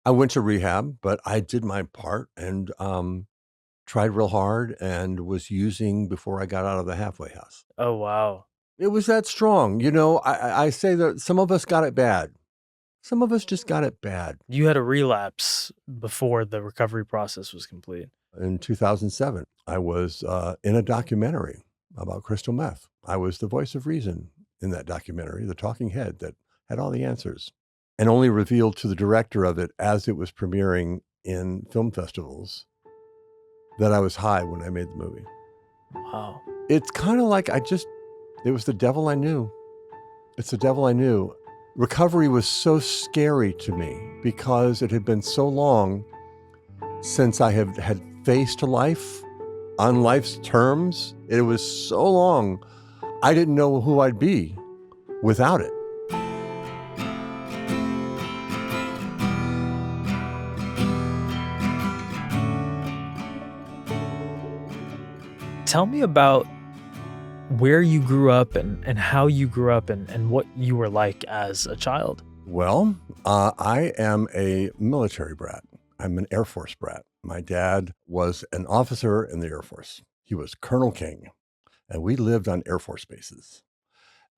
I went to rehab, but I did my part and tried real hard and was using before I got out of the halfway house. Oh, wow. It was that strong. I say that some of us got it bad. Some of us just got it bad. You had a relapse before the recovery process was complete. In 2007, I was in a documentary about crystal meth. I was the voice of reason in that documentary, the talking head that had all the answers, and only revealed to the director of it as it was premiering in film festivals that I was high when I made the movie. Wow. It's kind of like it was the devil I knew. It's the devil I knew. Recovery was so scary to me because it had been so long since I had faced life on life's terms. It was so long, I didn't know who I'd be without it. Tell me about where you grew up and how you grew up and what you were like as a child. Well, I am a military brat. I'm an Air Force brat. My dad was an officer in the Air Force. He was Colonel King, and we lived on Air Force bases.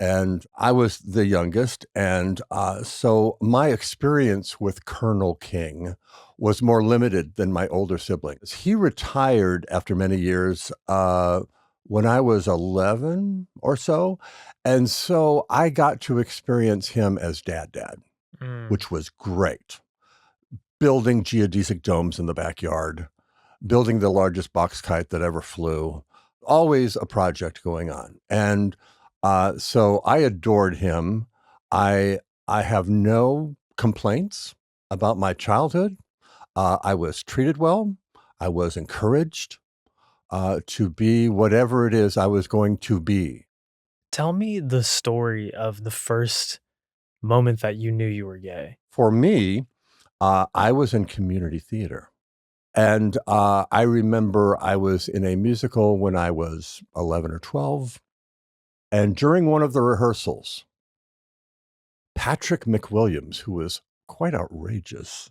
And I was the youngest. And so my experience with Colonel King was more limited than my older siblings. He retired after many years when I was 11 or so. And so I got to experience him as dad, Mm. which was great. Building geodesic domes in the backyard, building the largest box kite that ever flew, always a project going on. And so I adored him. I have no complaints about my childhood. I was treated well. I was encouraged to be whatever it is I was going to be. Tell me the story of the first moment that you knew you were gay. For me, I was in community theater. And I remember I was in a musical when I was 11 or 12. And during one of the rehearsals, Patrick McWilliams, who was quite outrageous,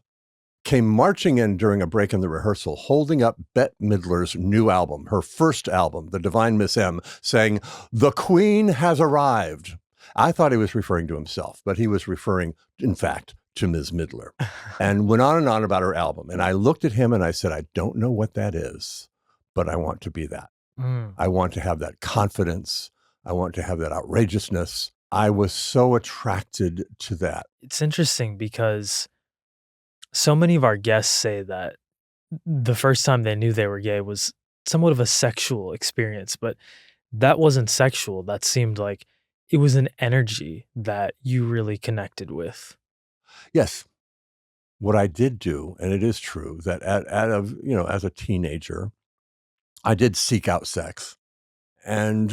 came marching in during a break in the rehearsal, holding up Bette Midler's new album, her first album, The Divine Miss M, saying, "The Queen has arrived." I thought he was referring to himself, but he was referring, in fact, to Ms. Midler, and went on and on about her album. And I looked at him and I said, I don't know what that is, but I want to be that. Mm. I want to have that confidence. I want to have that outrageousness. I was so attracted to that. It's interesting because so many of our guests say that the first time they knew they were gay was somewhat of a sexual experience, but that wasn't sexual. That seemed like it was an energy that you really connected with. Yes, what I did do, and it is true that as a teenager, I did seek out sex. And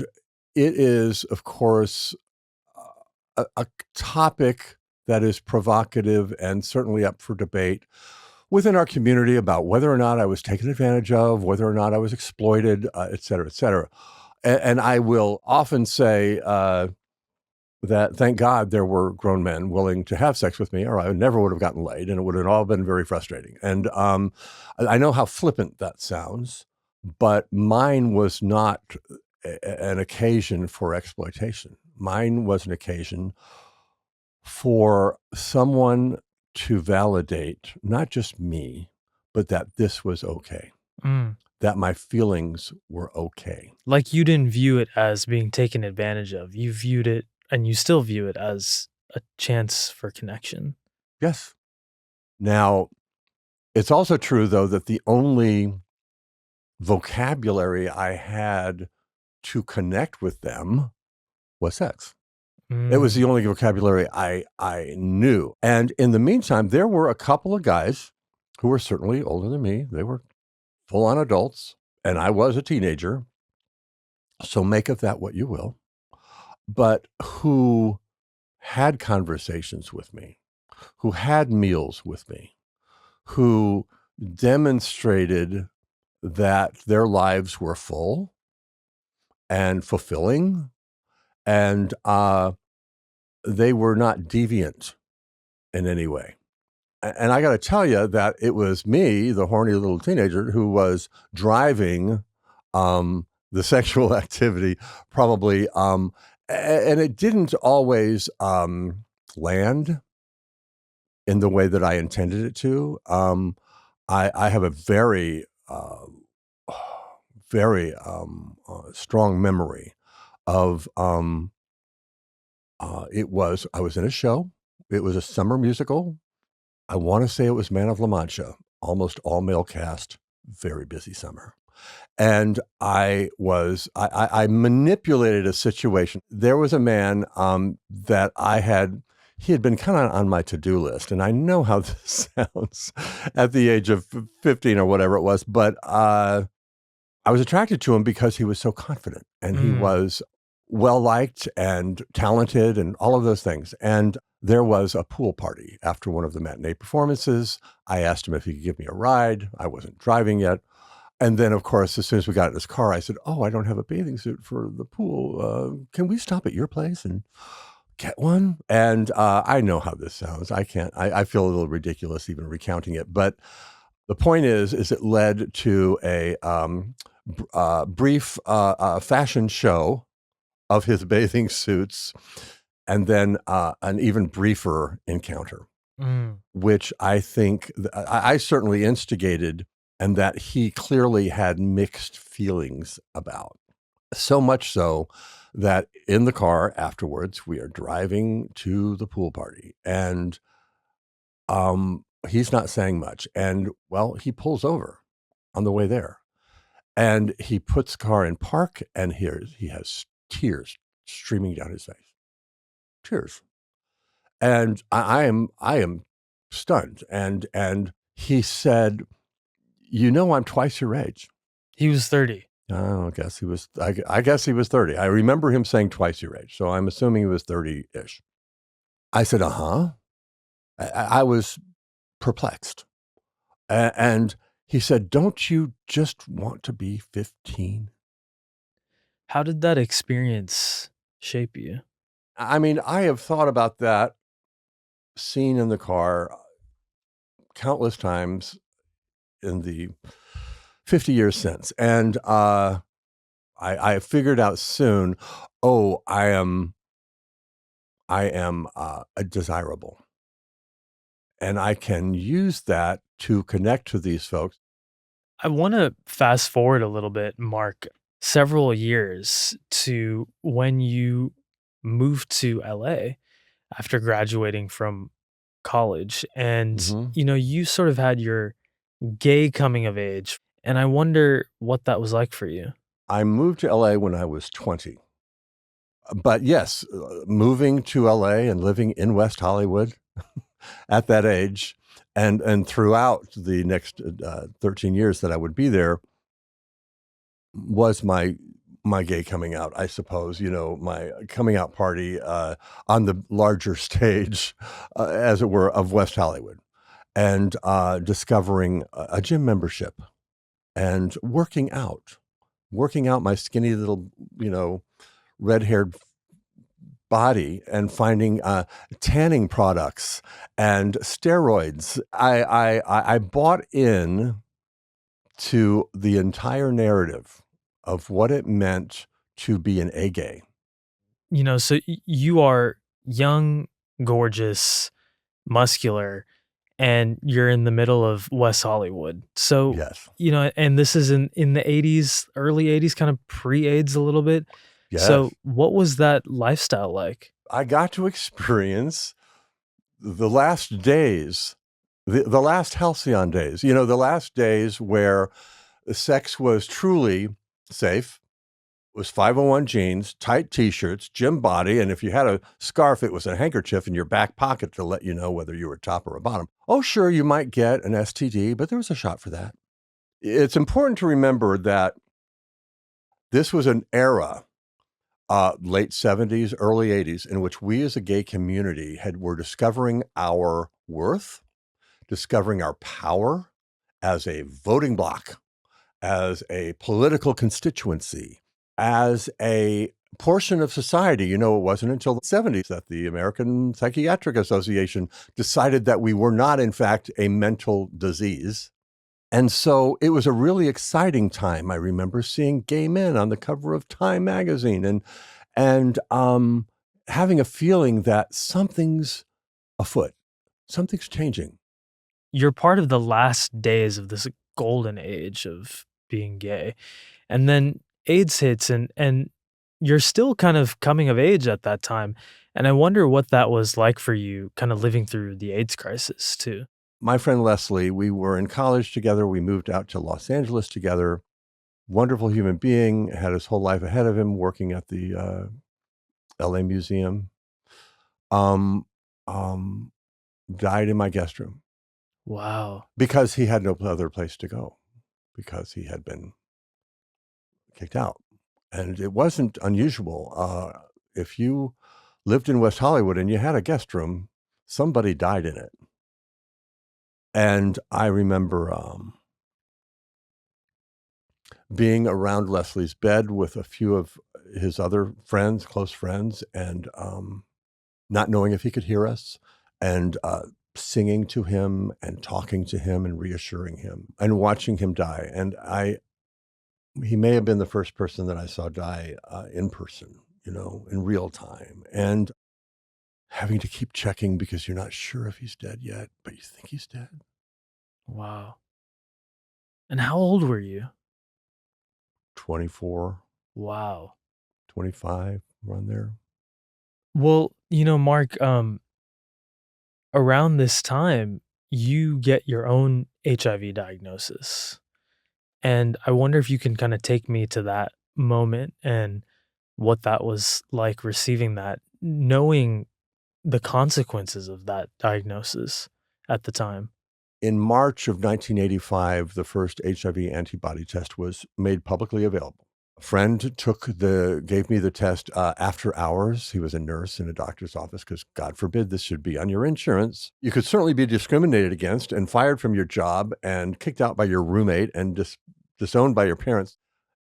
it is, of course, a topic that is provocative and certainly up for debate within our community about whether or not I was taken advantage of, whether or not I was exploited, et cetera, et cetera. And I will often say that thank God there were grown men willing to have sex with me, or I never would have gotten laid, and it would have all been very frustrating. And I know how flippant that sounds, but mine was not an occasion for exploitation. Mine was an occasion for someone to validate not just me, but that this was okay, Mm. that my feelings were okay. Like you didn't view it as being taken advantage of. You viewed it and you still view it as a chance for connection. Yes. Now, it's also true, though, that the only vocabulary I had to connect with them was sex. It was Mm. the only vocabulary I knew. And in the meantime, there were a couple of guys who were certainly older than me. They were full-on adults, and I was a teenager. So make of that what you will. But who had conversations with me, who had meals with me, who demonstrated that their lives were full and fulfilling, and they were not deviant in any way. And I got to tell you that it was me, the horny little teenager, who was driving the sexual activity, probably. And it didn't always land in the way that I intended it to. I have a very, very strong memory of I was in a show. It was a summer musical. I want to say it was Man of La Mancha, almost all male cast, very busy summer. And I manipulated a situation. There was a man that he had been kind of on my to-do list. And I know how this sounds at the age of 15 or whatever it was, but I was attracted to him because he was so confident and he Mm. was well-liked and talented and all of those things. And there was a pool party after one of the matinee performances. I asked him if he could give me a ride. I wasn't driving yet. And then, of course, as soon as we got in his car, I said, "Oh, I don't have a bathing suit for the pool. Can we stop at your place and get one?" And I know how this sounds. I can't. I feel a little ridiculous even recounting it. But the point is it led to a brief fashion show of his bathing suits, and then an even briefer encounter, Mm. which I think I certainly instigated, and that he clearly had mixed feelings about. So much so that in the car afterwards, we are driving to the pool party, and he's not saying much. And well, he pulls over on the way there, and he puts the car in park, and he has tears streaming down his face. Tears. And I am stunned. And he said, I'm twice your age. He was 30. I guess he was. I guess he was 30. I remember him saying twice your age, so I'm assuming he was 30-ish. I said, "Uh huh." I was perplexed, and he said, "Don't you just want to be 15?" How did that experience shape you? I mean, I have thought about that scene in the car countless times in the 50 years since, and I figured out soon. Oh, I am a desirable, and I can use that to connect to these folks. I wanna fast forward a little bit, Mark, several years to when you moved to LA after graduating from college, and, Mhm. you sort of had your gay coming of age, and I wonder what that was like for you. I moved to LA when I was 20. But yes, moving to LA and living in West Hollywood at that age, and throughout the next 13 years that I would be there, was my gay coming out, I suppose. My coming out party on the larger stage, as it were, of West Hollywood, and discovering a gym membership and working out my skinny little, red-haired body, and finding tanning products and steroids. I bought in to the entire narrative of what it meant to be an A gay. So you are young, gorgeous, muscular, and you're in the middle of West Hollywood. So, Yes. and this is in the 80s, early 80s, kind of pre-AIDS a little bit. So, Yes. what was that lifestyle like? I got to experience the last days, the last halcyon days, the last days where the sex was truly safe. Was 501 jeans, tight t-shirts, gym body, and if you had a scarf, it was a handkerchief in your back pocket to let you know whether you were a top or a bottom. Oh, sure, you might get an STD, but there was a shot for that. It's important to remember that this was an era, late 70s, early 80s, in which we as a gay community were discovering our worth, discovering our power as a voting bloc, as a political constituency, as a portion of society. It wasn't until the 70s that the American Psychiatric Association decided that we were not, in fact, a mental disease. And so it was a really exciting time. I remember seeing gay men on the cover of Time magazine and having a feeling that something's afoot, something's changing. You're part of the last days of this golden age of being gay. And then AIDS hits and you're still kind of coming of age at that time. And I wonder what that was like for you kind of living through the AIDS crisis too. My friend Leslie, we were in college together. We moved out to Los Angeles together. Wonderful human being, had his whole life ahead of him working at the LA Museum. Um, um, Died in my guest room Wow. because he had no other place to go, because he had been kicked out. And it wasn't unusual. If you lived in West Hollywood and you had a guest room, somebody died in it. And I remember being around Leslie's bed with a few of his other friends, close friends, and not knowing if he could hear us, and singing to him and talking to him and reassuring him and watching him die. And he may have been the first person that I saw die in person, in real time. And having to keep checking because you're not sure if he's dead yet, but you think he's dead. Wow. And how old were you? 24, Wow. 25, around there. Well, Mark, around this time, you get your own HIV diagnosis. And I wonder if you can kind of take me to that moment and what that was like receiving that, knowing the consequences of that diagnosis at the time. In March of 1985, the first HIV antibody test was made publicly available. A friend gave me the test after hours. He was a nurse in a doctor's office because, God forbid, this should be on your insurance. You could certainly be discriminated against and fired from your job and kicked out by your roommate and disowned by your parents.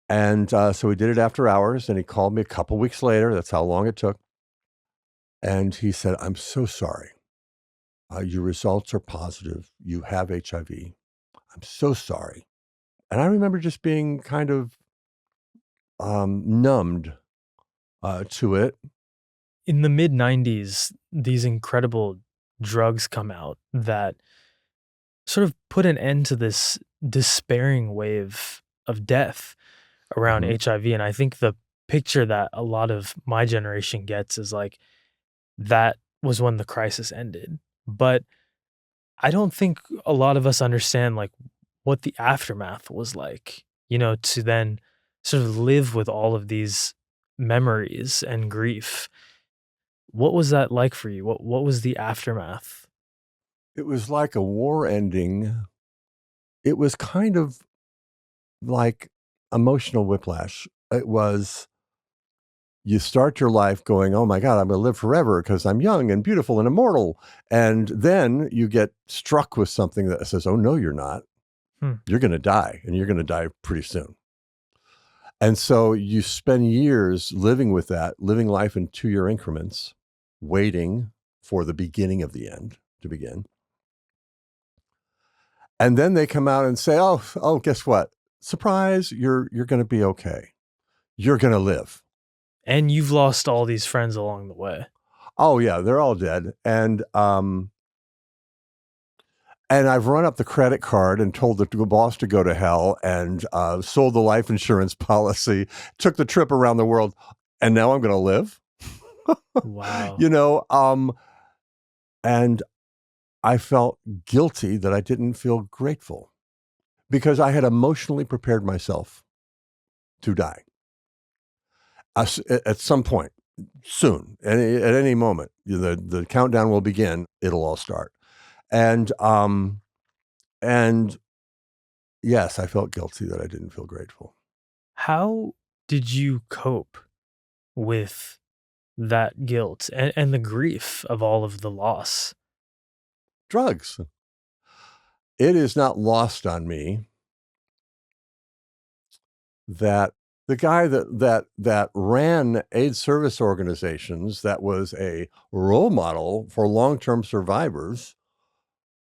And so he did it after hours, and he called me a couple weeks later. That's how long it took. And he said, "I'm so sorry. Your results are positive. You have HIV. I'm so sorry." And I remember just being kind of numbed to it. In the mid 90s, these incredible drugs come out that sort of put an end to this despairing wave of death around Mhm. HIV. And I think the picture that a lot of my generation gets is like that was when the crisis ended. But I don't think a lot of us understand like what the aftermath was like, to then sort of live with all of these memories and grief. What was that like for you? What was the aftermath? It was like a war ending. It was kind of like emotional whiplash. It was, you start your life going, "Oh my God, I'm going to live forever because I'm young and beautiful and immortal." And then you get struck with something that says, "Oh, no, you're not. Hmm. You're going to die, and you're going to die pretty soon." And so you spend years living with that, living life in 2-year increments, waiting for the beginning of the end to begin. And then they come out and say, "Oh, guess what? Surprise, you're going to be okay. You're going to live." And you've lost all these friends along the way. Oh yeah, they're all dead. And I've run up the credit card and told the boss to go to hell, and sold the life insurance policy, took the trip around the world, and now I'm going to live. Wow. you know, um, and I felt guilty that I didn't feel grateful because I had emotionally prepared myself to die at some point soon, at any moment. The countdown will begin. It'll all start, and and yes, I felt guilty that I didn't feel grateful. How did you cope with that guilt and the grief of all of the loss? Drugs. It is not lost on me that The guy that ran AIDS service organizations, that was a role model for long-term survivors,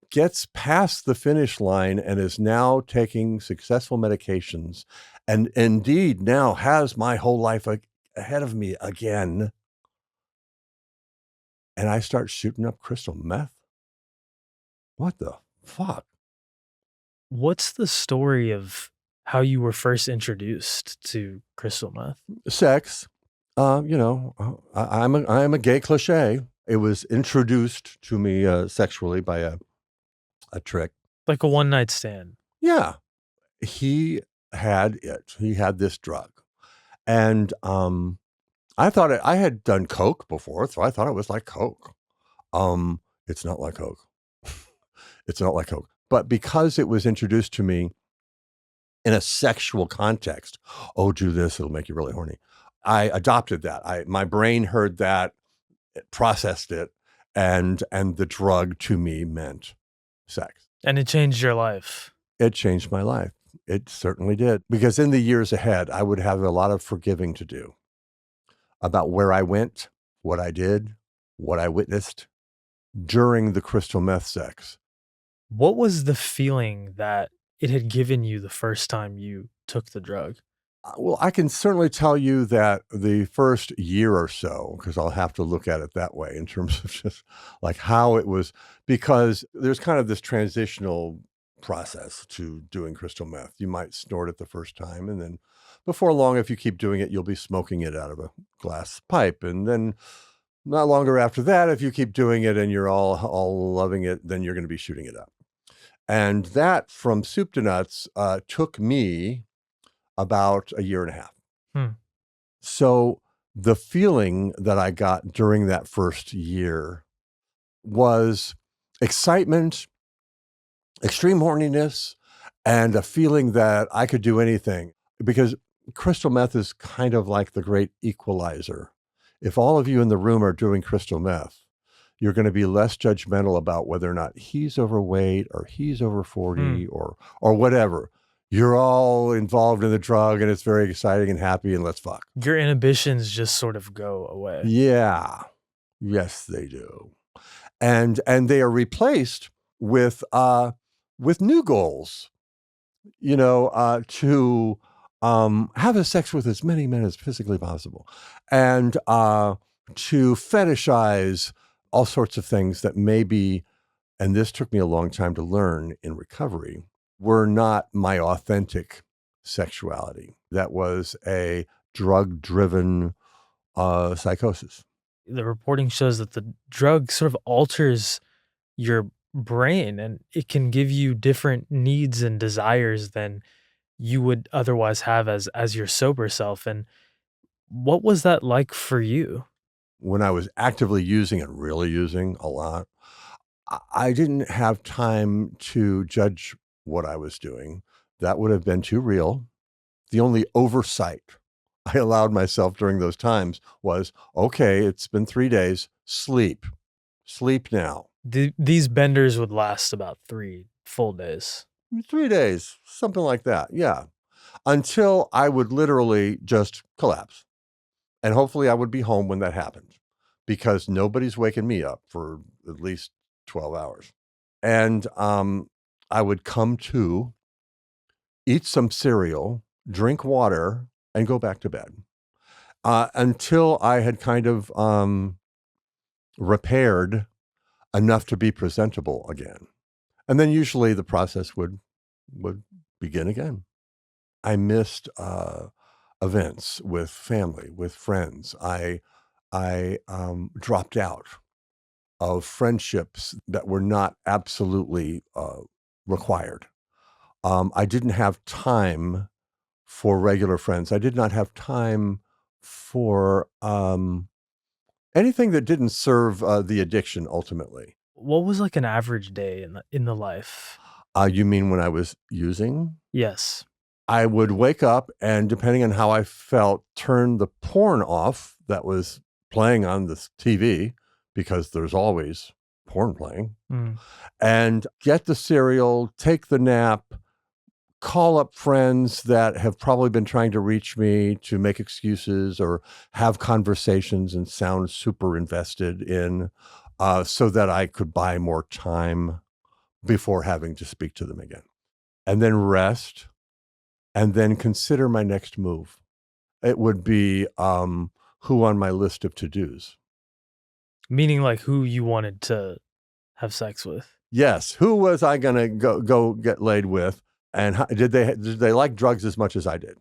gets past the finish line and is now taking successful medications, and indeed now has my whole life ahead of me again. And I start shooting up crystal meth. What the fuck? What's the story of how you were first introduced to crystal meth? Sex. I'm a gay cliche. It was introduced to me sexually by a trick. Like a one night stand. Yeah, he had it. He had this drug, and I had done coke before, so I thought it was like coke. It's not like coke. It's not like coke. But because it was introduced to me in a sexual context, oh, do this, it'll make you really horny. I adopted that. My brain heard that, it processed it, and the drug to me meant sex. And it changed your life. It changed my life. It certainly did. Because in the years ahead, I would have a lot of forgiving to do about where I went, what I did, what I witnessed during the crystal meth sex. What was the feeling that it had given you the first time you took the drug? Well, I can certainly tell you that the first year or so, because I'll have to look at it that way in terms of just like how it was, because there's kind of this transitional process to doing crystal meth. You might snort it the first time, and then before long, if you keep doing it, you'll be smoking it out of a glass pipe. And then not longer after that, if you keep doing it and you're all loving it, then you're going to be shooting it up. And that, from soup to nuts, took me about a year and a half. Hmm. So the feeling that I got during that first year was excitement, extreme horniness, and a feeling that I could do anything, because crystal meth is kind of like the great equalizer. If all of you in the room are doing crystal meth, you're going to be less judgmental about whether or not he's overweight or he's over 40 or whatever. You're all involved in the drug, and it's very exciting and happy, and let's fuck. Your inhibitions just sort of go away. Yeah. Yes, they do. And they are replaced with new goals, to have a sex with as many men as physically possible, and to fetishize all sorts of things that maybe, and this took me a long time to learn in recovery, were not my authentic sexuality. That was a drug-driven psychosis. The reporting shows that the drug sort of alters your brain, and it can give you different needs and desires than you would otherwise have as your sober self. And what was that like for you? When I was actively using and really using a lot, I didn't have time to judge what I was doing. That would have been too real. The only oversight I allowed myself during those times was, okay, it's been 3 days, sleep now. These benders would last about 3 full days. 3 days, something like that. Yeah. Until I would literally just collapse. And hopefully I would be home when that happened, because nobody's waking me up for at least 12 hours. And I would come to, eat some cereal, drink water, and go back to bed until I had kind of repaired enough to be presentable again. And then usually the process would begin again. I missed events with family, with friends. I dropped out of friendships that were not absolutely required. I didn't have time for regular friends. I did not have time for anything that didn't serve the addiction ultimately. What was like an average day in the life? You mean when I was using? Yes. I would wake up and, depending on how I felt, turn the porn off that was playing on the TV, because there's always porn playing, Mm. and get the cereal, take the nap, call up friends that have probably been trying to reach me to make excuses or have conversations and sound super invested in, so that I could buy more time before having to speak to them again. And then rest, and then consider my next move. It would be, who on my list of to-dos? Meaning like who you wanted to have sex with. Yes, who was I gonna go get laid with, and how did they like drugs as much as I did?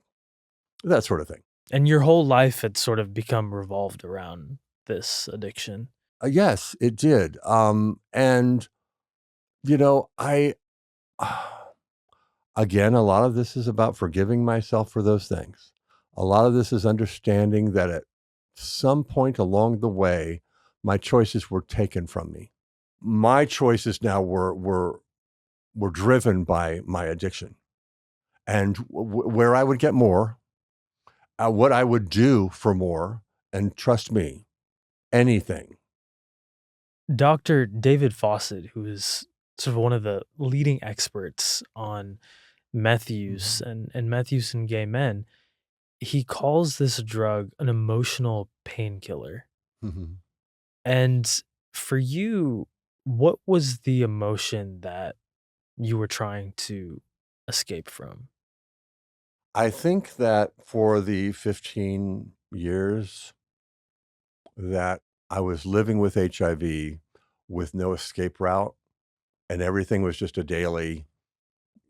That sort of thing. And your whole life had sort of become revolved around this addiction. Yes, it did. And I again, a lot of this is about forgiving myself for those things. A lot of this is understanding that at some point along the way, my choices were taken from me. My choices now were driven by my addiction, and where I would get more, what I would do for more, and trust me, anything. Dr. David Fawcett, who is sort of one of the leading experts on meth use Mhm. and meth use in gay men, he calls this drug an emotional painkiller. Mhm. And for you, what was the emotion that you were trying to escape from? I think that for the 15 years that I was living with HIV with no escape route, and everything was just a daily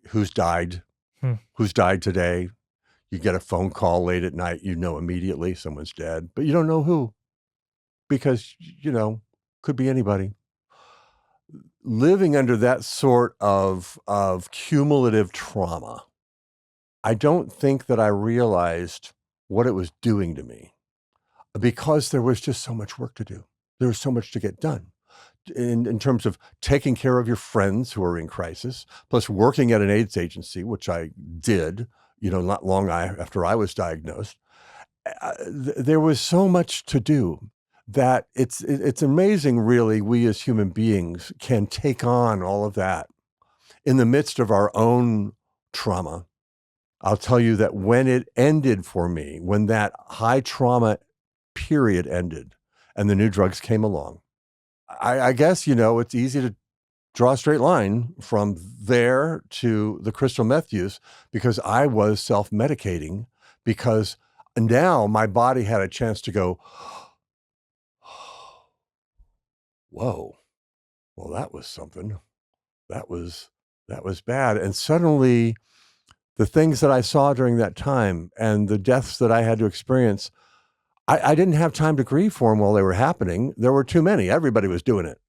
who's died, Hmm. who's died today. You get a phone call late at night, you know immediately someone's dead, but you don't know who because, could be anybody. Living under that sort of cumulative trauma, I don't think that I realized what it was doing to me because there was just so much work to do. There was so much to get done in terms of taking care of your friends who are in crisis, plus working at an AIDS agency, which I did, not long after I was diagnosed. There was so much to do that it's amazing, really, we as human beings can take on all of that in the midst of our own trauma. I'll tell you that when it ended for me, when that high trauma period ended and the new drugs came along, I guess, it's easy to draw a straight line from there to the crystal meth use because I was self-medicating because now my body had a chance to go, whoa, well, that was something. That was that was bad. And suddenly the things that I saw during that time and the deaths that I had to experience, I didn't have time to grieve for them while they were happening. There were too many. Everybody was doing it.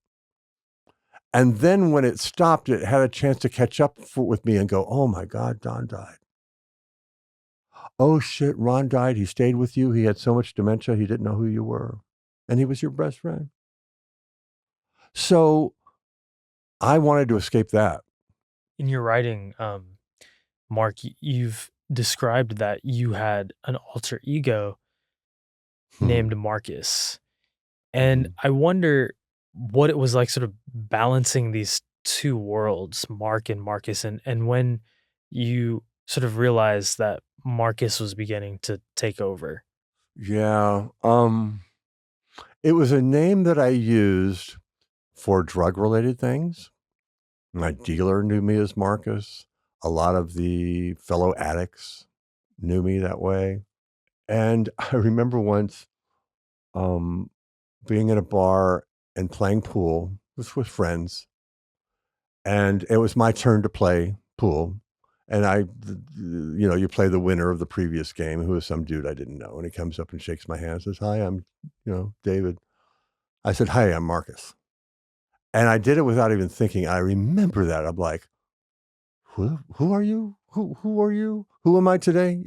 And then when it stopped, it had a chance to catch up with me and go, oh my God, Don died. Oh shit, Ron died. He stayed with you. He had so much dementia, he didn't know who you were. And he was your best friend. So I wanted to escape that. In your writing, Mark, you've described that you had an alter ego Hmm. named Marcus. And Mhm. I wonder what it was like sort of balancing these two worlds, Mark and Marcus, and when you sort of realized that Marcus was beginning to take over. Yeah. It was a name that I used for drug related things. My dealer knew me as Marcus. A lot of the fellow addicts knew me that way. And I remember once um, being in a bar and playing pool with friends, and it was my turn to play pool. And you play the winner of the previous game, who was some dude I didn't know. And he comes up and shakes my hand and says, hi, I'm, David. I said, hi, I'm Marcus. And I did it without even thinking. I remember that. I'm like, who are you? Who are you? Who am I today?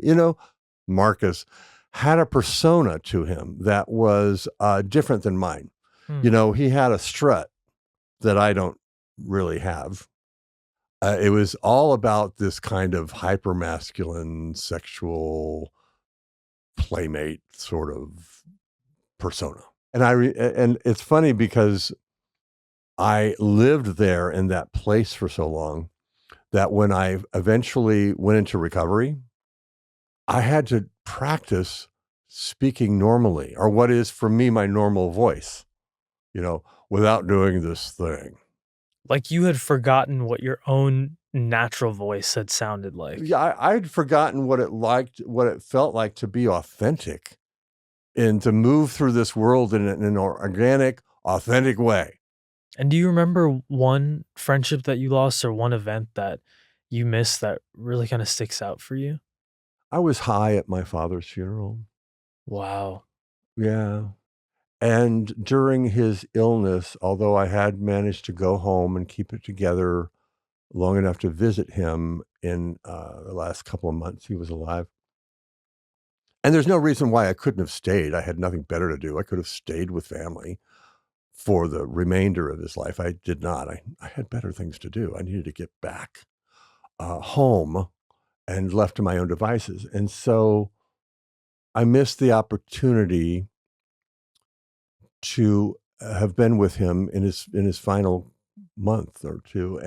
Marcus had a persona to him that was different than mine. Hmm. He had a strut that I don't really have. It was all about this kind of hyper masculine sexual playmate sort of persona. And it's funny because I lived there in that place for so long that when I eventually went into recovery, I had to practice speaking normally, or what is for me my normal voice, without doing this thing. Like you had forgotten what your own natural voice had sounded like. Yeah, I'd forgotten what it felt like to be authentic and to move through this world in an organic, authentic way. And do you remember one friendship that you lost or one event that you missed that really kind of sticks out for you? I was high at my father's funeral. Wow. Yeah. And during his illness, although I had managed to go home and keep it together long enough to visit him in the last couple of months he was alive. And there's no reason why I couldn't have stayed. I had nothing better to do. I could have stayed with family for the remainder of his life. I did not. I had better things to do. I needed to get back home and left to my own devices. And so I missed the opportunity to have been with him in his final month or two.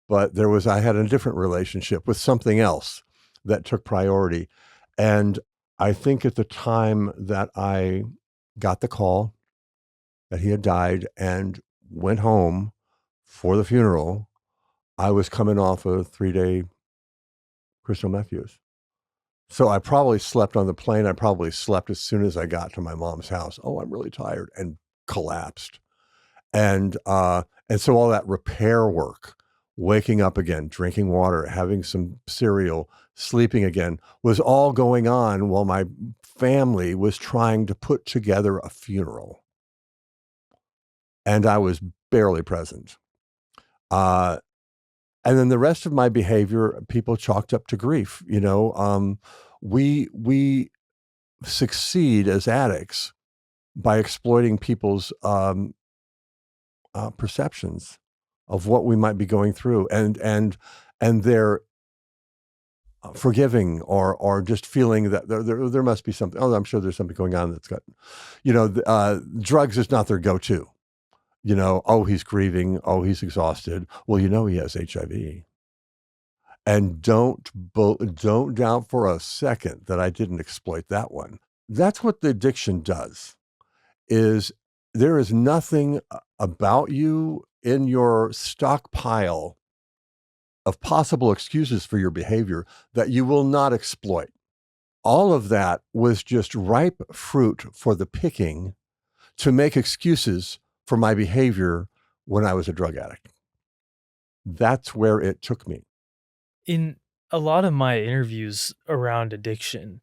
But I had a different relationship with something else that took priority. And I think at the time that I got the call that he had died and went home for the funeral, I was coming off a 3-day crystal meth use. So I probably slept on the plane. I probably slept as soon as I got to my mom's house. Oh, I'm really tired, and collapsed. And so all that repair work, waking up again, drinking water, having some cereal, sleeping again, was all going on while my family was trying to put together a funeral. And I was barely present. And then the rest of my behavior, people chalked up to grief. We succeed as addicts by exploiting people's perceptions of what we might be going through, and they're forgiving or just feeling that there must be something. Oh, I'm sure there's something going on that's got, drugs is not their go-to. Oh, he's grieving. Oh, he's exhausted. Well, he has HIV. And don't doubt for a second that I didn't exploit that one. That's what the addiction does. Is there is nothing about you in your stockpile of possible excuses for your behavior that you will not exploit. All of that was just ripe fruit for the picking to make excuses for my behavior when I was a drug addict. That's where it took me. In a lot of my interviews around addiction,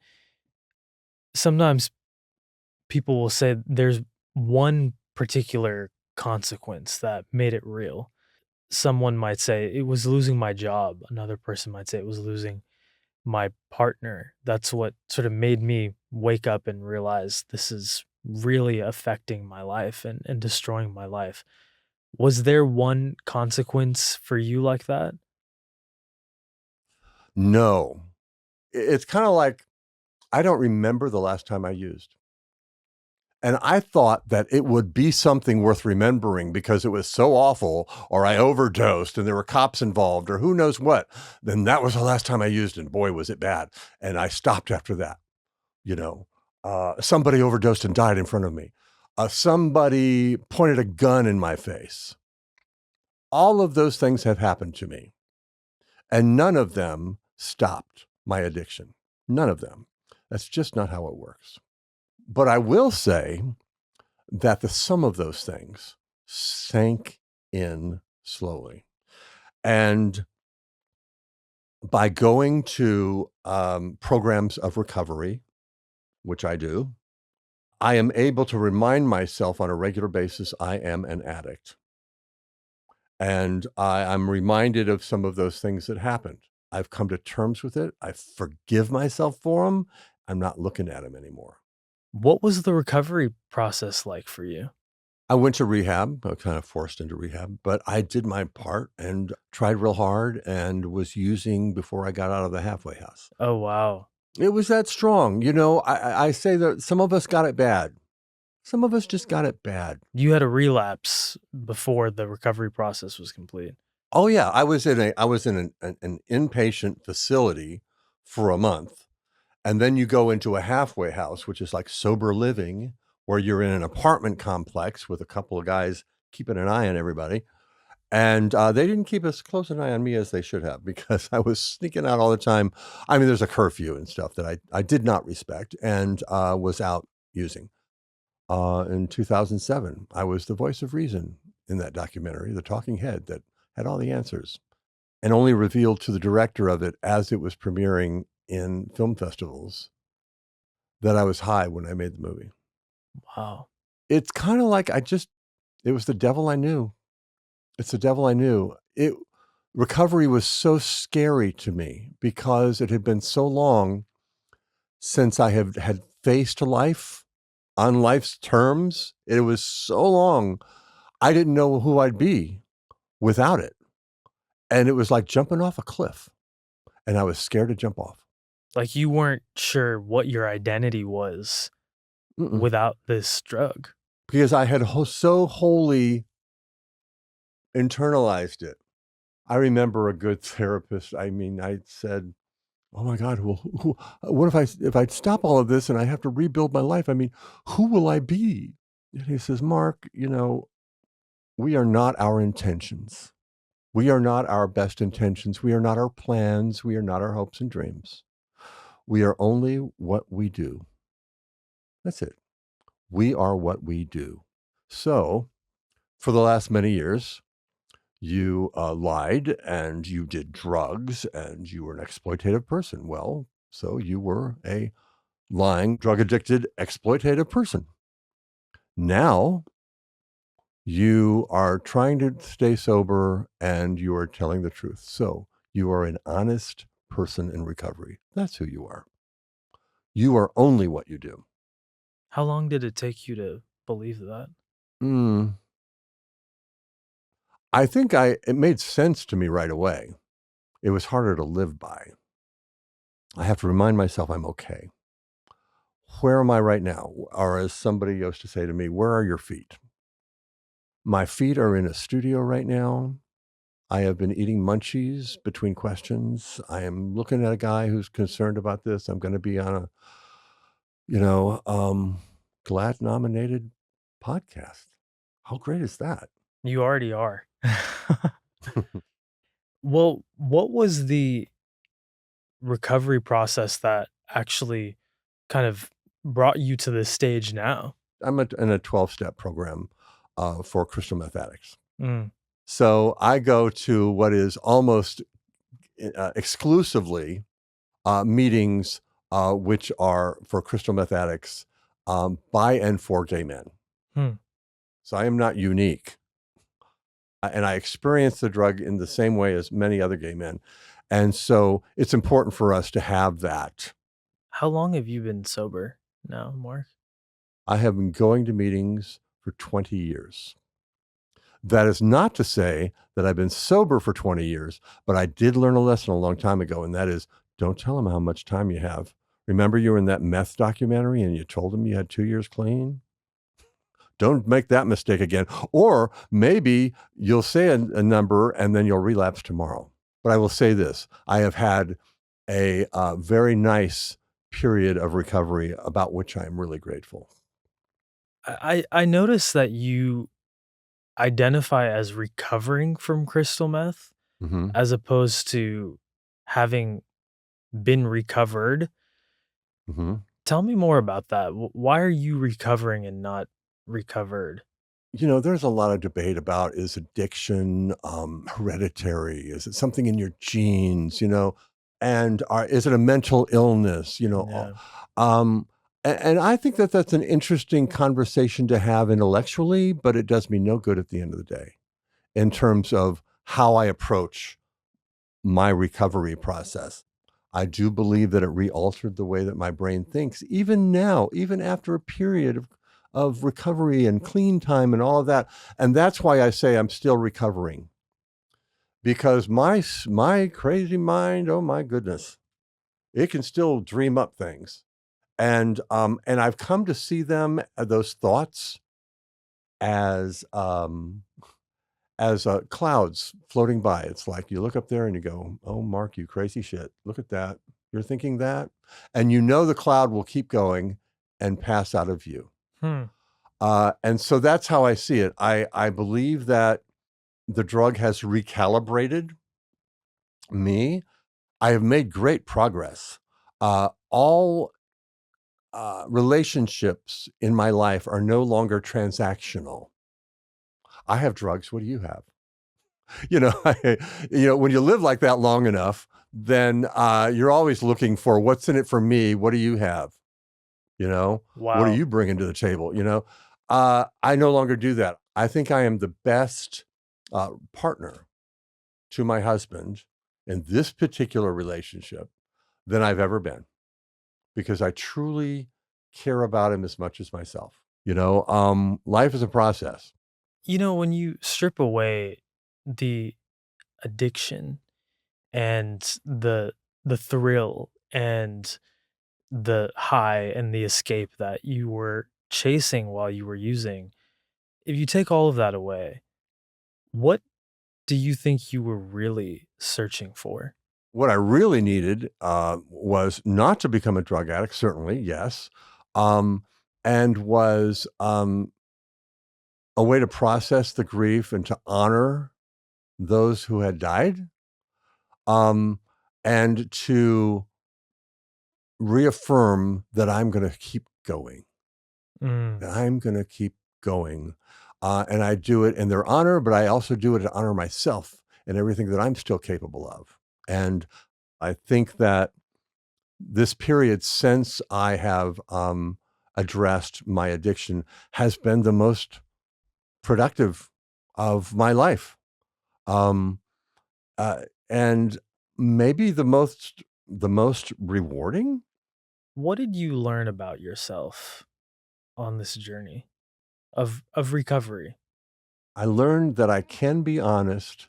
sometimes people will say there's one particular consequence that made it real. Someone might say it was losing my job. Another person might say it was losing my partner. That's what sort of made me wake up and realize this is really affecting my life and destroying my life. Was there one consequence for you like that? No, it's kind of like I don't remember the last time I used. And I thought that it would be something worth remembering because it was so awful, or I overdosed and there were cops involved, or who knows what. Then that was the last time I used, and boy, was it bad. And I stopped after that. Somebody overdosed and died in front of me. Somebody pointed a gun in my face. All of those things have happened to me, and none of them stopped my addiction. None of them. That's just not how it works. But I will say that the sum of those things sank in slowly. And by going to programs of recovery, which I do, I am able to remind myself on a regular basis I am an addict. And I'm reminded of some of those things that happened. I've come to terms with it. I forgive myself for them. I'm not looking at them anymore. What was the recovery process like for you? I went to rehab. I was kind of forced into rehab, but I did my part and tried real hard and was using before I got out of the halfway house. Oh, wow. It was that strong. I say that some of us got it bad. Some of us just got it bad. You had a relapse before the recovery process was complete. Oh yeah, I was in an inpatient facility for a month, and then you go into a halfway house, which is like sober living, where you're in an apartment complex with a couple of guys keeping an eye on everybody. And they didn't keep as close an eye on me as they should have because I was sneaking out all the time. I mean, there's a curfew and stuff that I did not respect and was out using. In 2007, I was the voice of reason in that documentary, the talking head that had all the answers and only revealed to the director of it as it was premiering in film festivals that I was high when I made the movie. Wow. It's kind of like it was the devil I knew. It's the devil I knew. Recovery was so scary to me because it had been so long since I had faced life on life's terms. It was so long. I didn't know who I'd be without it. And it was like jumping off a cliff, and I was scared to jump off. Like, you weren't sure what your identity was Mm-mm. without this drug. Because I had so wholly internalized it. I remember a good therapist. I mean, I said, "Oh my God, well, what if I stop all of this and I have to rebuild my life? I mean, who will I be?" And he says, "Mark, we are not our intentions. We are not our best intentions. We are not our plans. We are not our hopes and dreams. We are only what we do. That's it. We are what we do." So, for the last many years, you lied and you did drugs and you were an exploitative person. Well, so you were a lying, drug addicted, exploitative person. Now you are trying to stay sober and you are telling the truth. So you are an honest person in recovery. That's who you are. You are only what you do. How long did it take you to believe that? Mm, it made sense to me right away. It was harder to live by. I have to remind myself I'm okay. Where am I right now? Or as somebody used to say to me, where are your feet? My feet are in a studio right now. I have been eating munchies between questions. I am looking at a guy who's concerned about this. I'm going to be on a, you know, um, GLAAD nominated podcast. How great is that? You already are. Well, what was the recovery process that actually kind of brought you to this stage now? In a 12-step program for crystal meth addicts. Mm. So I go to what is almost exclusively meetings which are for crystal meth addicts by and for gay men. Hmm. So I am not unique. And I experience the drug in the same way as many other gay men. And so it's important for us to have that. How long have you been sober now, Mark? I have been going to meetings for 20 years. That is not to say that I've been sober for 20 years, but I did learn a lesson a long time ago, and that is don't tell them how much time you have. Remember, you were in that meth documentary and you told them you had 2 years clean? Don't make that mistake again. Or maybe you'll say a number and then you'll relapse tomorrow. But I will say this I have had a very nice period of recovery about which I am really grateful. I noticed that you identify as recovering from crystal meth Hmm. as opposed to having been recovered. Hmm. Tell me more about that. Why are you recovering and not recovered? There's a lot of debate about is addiction hereditary? Is it something in your genes? And is it a mental illness? Yeah. And I think that that's an interesting conversation to have intellectually, but it does me no good at the end of the day in terms of how I approach my recovery process. I do believe that it re-altered the way that my brain thinks, even now, even after a period of recovery and clean time and all of that. And that's why I say I'm still recovering because my crazy mind, oh my goodness, it can still dream up things. And I've come to see them, those thoughts, as as clouds floating by. It's like you look up there and you go, "Oh, Mark, you crazy shit. Look at that. You're thinking that?" And you know the cloud will keep going and pass out of view. Hmm. And so that's how I see it. I believe that the drug has recalibrated me. I have made great progress. All relationships in my life are no longer transactional. I have drugs. What do you have? You know, when you live like that long enough, then you're always looking for what's in it for me. What do you have? You know, what are Wow. you bringing to the table? I no longer do that. I think I am the best partner to my husband in this particular relationship than I've ever been because I truly care about him as much as myself. Life is a process. When you strip away the addiction and the thrill and the high and the escape that you were chasing while you were using, if you take all of that away, what do you think you were really searching for? What I really needed was not to become a drug addict, certainly, yes, um, and was a way to process the grief and to honor those who had died, um, and to reaffirm that I'm going to keep going. Mm, That I'm going to keep going. And I do it in their honor, but I also do it to honor myself and everything that I'm still capable of. And I think that this period since I have addressed my addiction has been the most productive of my life. Um, and maybe the most rewarding. what did you learn about yourself on this journey of recovery? I learned that I can be honest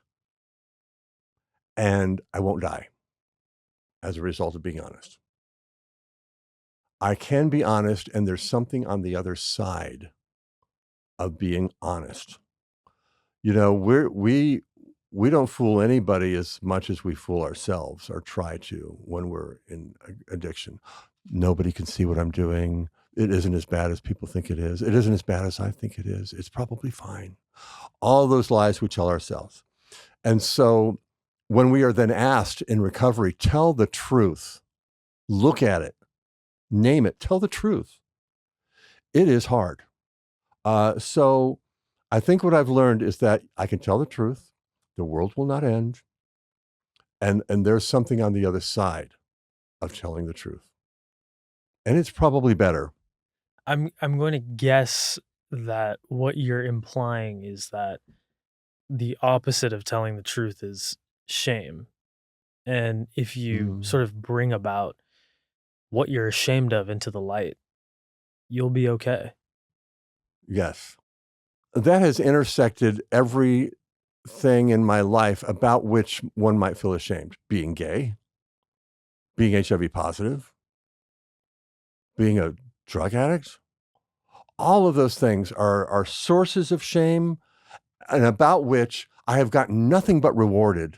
and I won't die as a result of being honest. I can be honest, and there's something on the other side of being honest. We don't fool anybody as much as we fool ourselves or try to when we're in addiction. Nobody can see what I'm doing. It isn't as bad as people think it is. It isn't as bad as I think it is. It's probably fine. All those lies we tell ourselves. And so when we are then asked in recovery, tell the truth, look at it, name it, tell the truth. It is hard. So I think what I've learned is that I can tell the truth. The world will not end. And there's something on the other side of telling the truth. And it's probably better. I'm going to guess that what you're implying is that the opposite of telling the truth is shame. And if you Mm, sort of bring about what you're ashamed of into the light, you'll be okay. yes. That has intersected everything in my life about which one might feel ashamed. Being gay, being HIV positive, being a drug addict. All of those things are sources of shame and about which I have gotten nothing but rewarded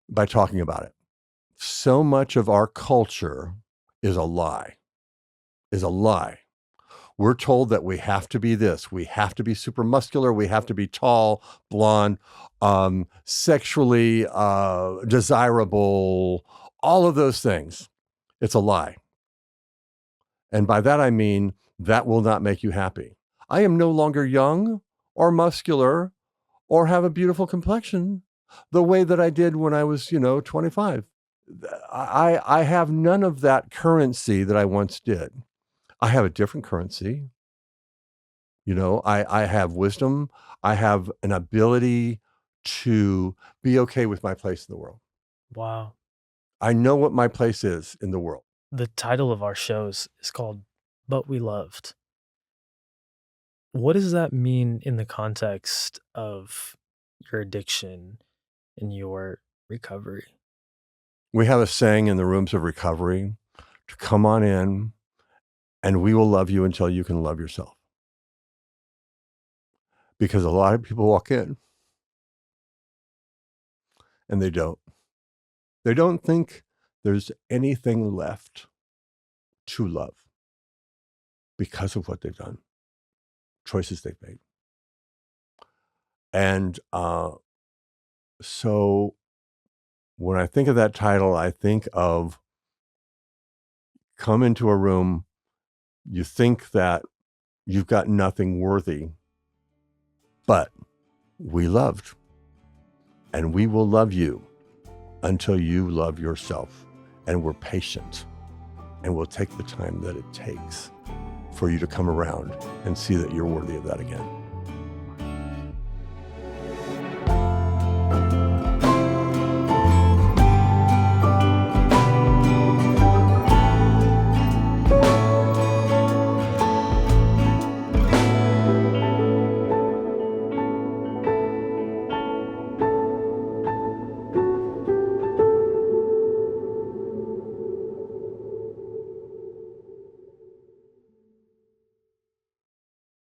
by talking about it. So much of our culture is a lie, is a lie. We're told that we have to be this, we have to be super muscular, we have to be tall, blonde, sexually desirable, all of those things. It's a lie. And by that, I mean that will not make you happy. I am no longer young or muscular or have a beautiful complexion the way that I did when I was, 25. I have none of that currency that I once did. I have a different currency. I have wisdom. I have an ability to be okay with my place in the world. Wow. I know what my place is in the world. The title of our shows is called But We Loved. What does that mean in the context of your addiction and your recovery? We have a saying in the rooms of recovery to come on in and we will love you until you can love yourself. Because a lot of people walk in. And they don't. They don't think there's anything left to love because of what they've done, choices they've made. And so when I think of that title, I think of come into a room, you think that you've got nothing worthy, but we loved, and we will love you until you love yourself. And we're patient, and we'll take the time that it takes for you to come around and see that you're worthy of that again.